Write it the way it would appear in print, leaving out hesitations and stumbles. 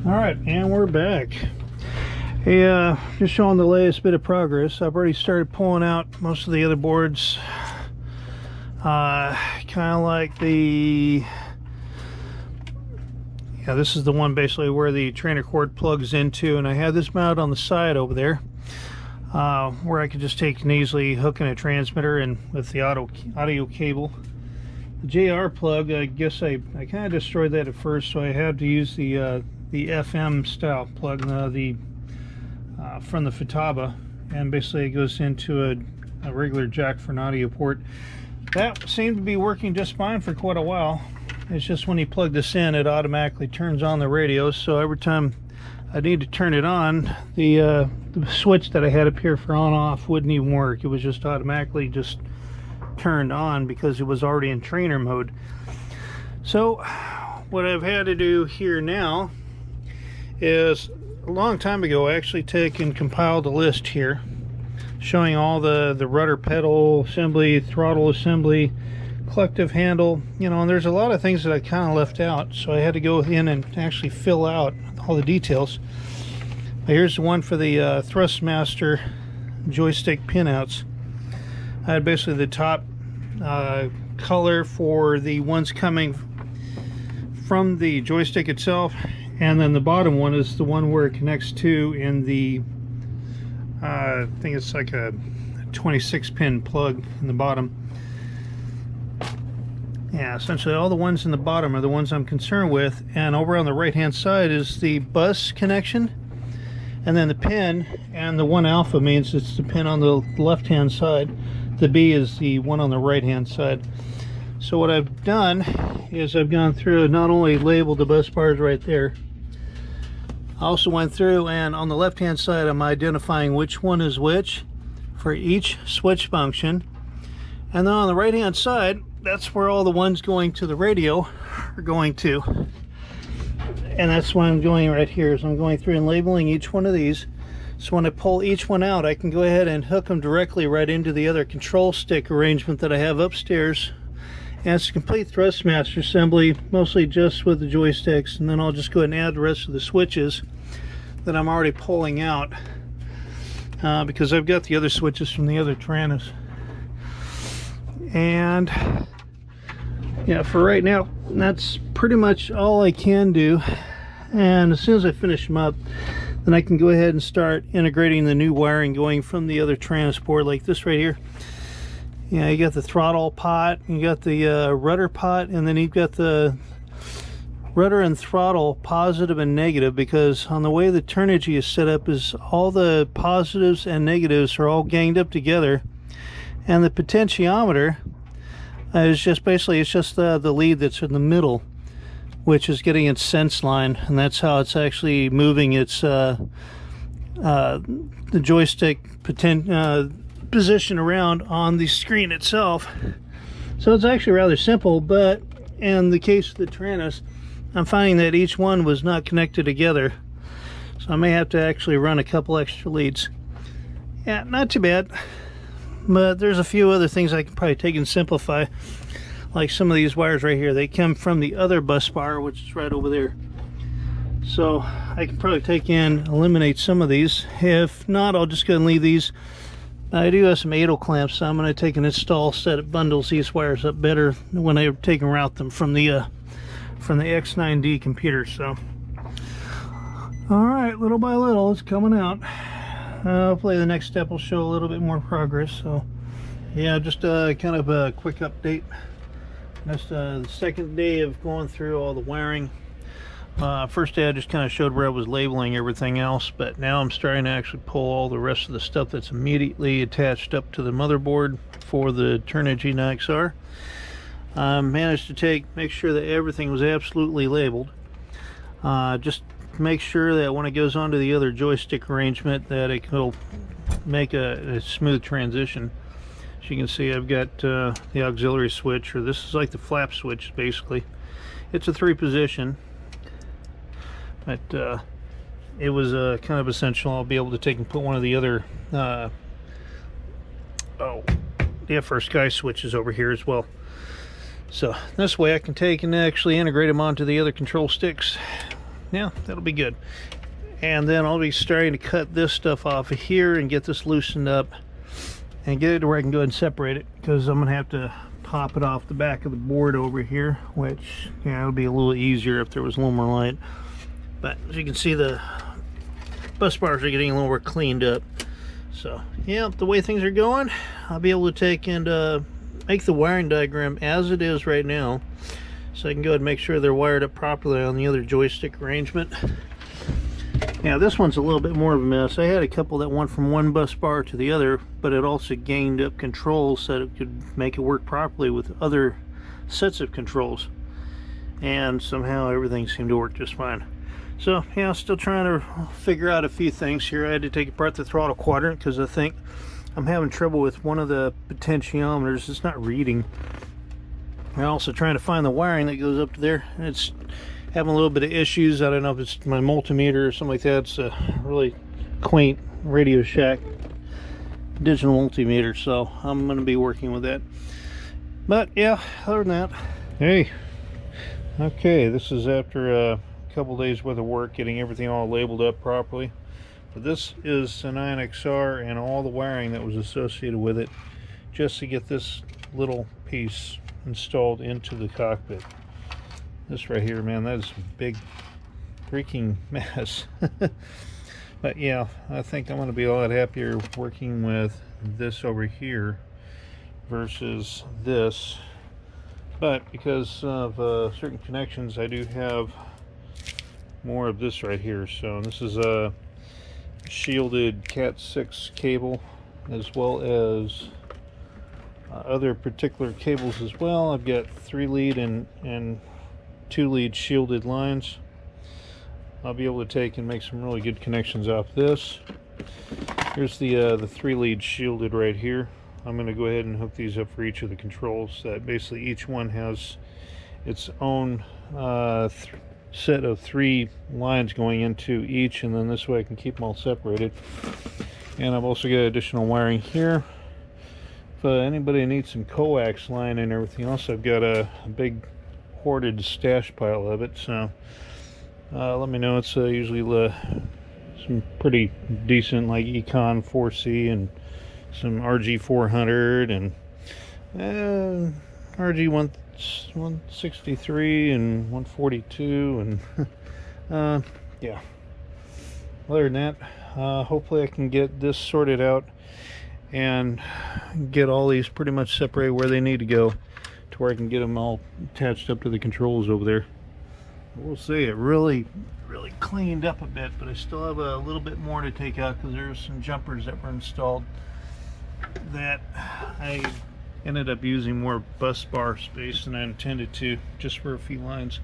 Alright, and we're back. Hey, just showing the latest bit of progress. I've already started pulling out most of the other boards. Kind of like the... Yeah, this is the one basically where the trainer cord plugs into, and I have this mounted on the side over there, where I could just take and easily hook in a transmitter and with the audio cable. The JR plug, I guess I kind of destroyed that at first, so I had to use the FM style plug, from the Futaba, and basically it goes into a regular jack for an audio port. That seemed to be working just fine for quite a while. It's just when you plug this in, it automatically turns on the radio, so every time I need to turn it on, the switch that I had up here for on-off wouldn't even work. It was just automatically just turned on because it was already in trainer mode. So what I've had to do here now is, a long time ago I actually compiled a list here showing all the rudder pedal assembly, throttle assembly, collective handle, you know, and there's a lot of things that I kind of left out, so I had to go in and actually fill out all the details. Here's the one for the Thrustmaster joystick pinouts. I had basically the top color for the ones coming from the joystick itself, and then the bottom one is the one where it connects to in the I think it's like a 26 pin plug in the bottom. Yeah, essentially all the ones in the bottom are the ones I'm concerned with, and over on the right hand side is the bus connection, and then the pin, and the 1 alpha means it's the pin on the left hand side, the B is the one on the right hand side. So what I've done is I've gone through and not only labeled the bus bars right there, I also went through and on the left hand side I'm identifying which one is which for each switch function, and then on the right hand side, that's where all the ones going to the radio are going to, and that's why I'm doing right here, is I'm going through and labeling each one of these, so when I pull each one out I can go ahead and hook them directly right into the other control stick arrangement that I have upstairs. And it's a complete Thrustmaster assembly, mostly just with the joysticks, and then I'll just go ahead and add the rest of the switches that I'm already pulling out, because I've got the other switches from the other Tyrannos. And yeah, for right now that's pretty much all I can do, and as soon as I finish them up, then I can go ahead and start integrating the new wiring going from the other transport, like this right here. Yeah, you got the throttle pot, you got the rudder pot, and then you've got the rudder and throttle positive and negative, because on the way the Turnigy is set up is all the positives and negatives are all ganged up together, and the potentiometer is just basically, it's just the lead that's in the middle, which is getting its sense line, and that's how it's actually moving its the joystick position around on the screen itself. So it's actually rather simple, but in the case of the Tyrannos, I'm finding that each one was not connected together, so I may have to actually run a couple extra leads. Yeah, not too bad, but there's a few other things I can probably take and simplify, like some of these wires right here. They come from the other bus bar, which is right over there, so I can probably take and eliminate some of these. If not, I'll just go and leave these. I do have some 8 clamps, so I'm going to take an install set that bundles these wires up better when I take and route them from the X9D computer. So, all right, little by little, it's coming out. Hopefully the next step will show a little bit more progress. So, yeah, just kind of a quick update. That's the second day of going through all the wiring. First day I just kind of showed where I was labeling everything else, but now I'm starting to actually pull all the rest of the stuff that's immediately attached up to the motherboard for the Turnigy XR. Managed to make sure that everything was absolutely labeled. Just make sure that when it goes onto the other joystick arrangement that it will make a smooth transition. As you can see, I've got the auxiliary switch, or this is like the flap switch basically. It's a 3-position. But it was kind of essential. I'll be able to take and put one of the other the Frsky switches over here as well. So this way I can take and actually integrate them onto the other control sticks yeah, that'll be good. And then I'll be starting to cut this stuff off of here and get this loosened up and get it to where I can go ahead and separate it, because I'm gonna have to pop it off the back of the board over here, which, yeah, it would be a little easier if there was a little more light. But as you can see, the bus bars are getting a little more cleaned up. So yeah, the way things are going, I'll be able to take and make the wiring diagram as it is right now, so I can go ahead and make sure they're wired up properly on the other joystick arrangement. Now this one's a little bit more of a mess. I had a couple that went from one bus bar to the other, but it also gained up controls so that it could make it work properly with other sets of controls, and somehow everything seemed to work just fine. So yeah, still trying to figure out a few things here. I had to take apart the throttle quadrant because I think I'm having trouble with one of the potentiometers. It's not reading. I'm also trying to find the wiring that goes up to there. It's having a little bit of issues. I don't know if it's my multimeter or something like that. It's a really quaint Radio Shack digital multimeter, so I'm going to be working with that. But yeah, other than that, hey, okay, this is after a couple days worth of work getting everything all labeled up properly. But this is an INXR and all the wiring that was associated with it, just to get this little piece installed into the cockpit. This right here, man, that is a big freaking mess. But yeah, I think I'm going to be a lot happier working with this over here versus this. But because of certain connections, I do have more of this right here. So this is a shielded Cat 6 cable, as well as other particular cables as well. I've got 3 lead and 2 lead shielded lines. I'll be able to take and make some really good connections off this. Here's the 3 lead shielded right here. I'm going to go ahead and hook these up for each of the controls. That basically each one has its own set of 3 lines going into each, and then this way I can keep them all separated. And I've also got additional wiring here. If anybody needs some coax line and everything else, I've got a big hoarded stash pile of it, so let me know. It's usually some pretty decent, like Econ 4C and some RG400 and RG 163 and 142 and yeah. Other than that, hopefully I can get this sorted out and get all these pretty much separated where they need to go, to where I can get them all attached up to the controls over there. We'll see. It really cleaned up a bit, but I still have a little bit more to take out, because there's some jumpers that were installed that I ended up using more bus bar space than I intended to, just for a few lines.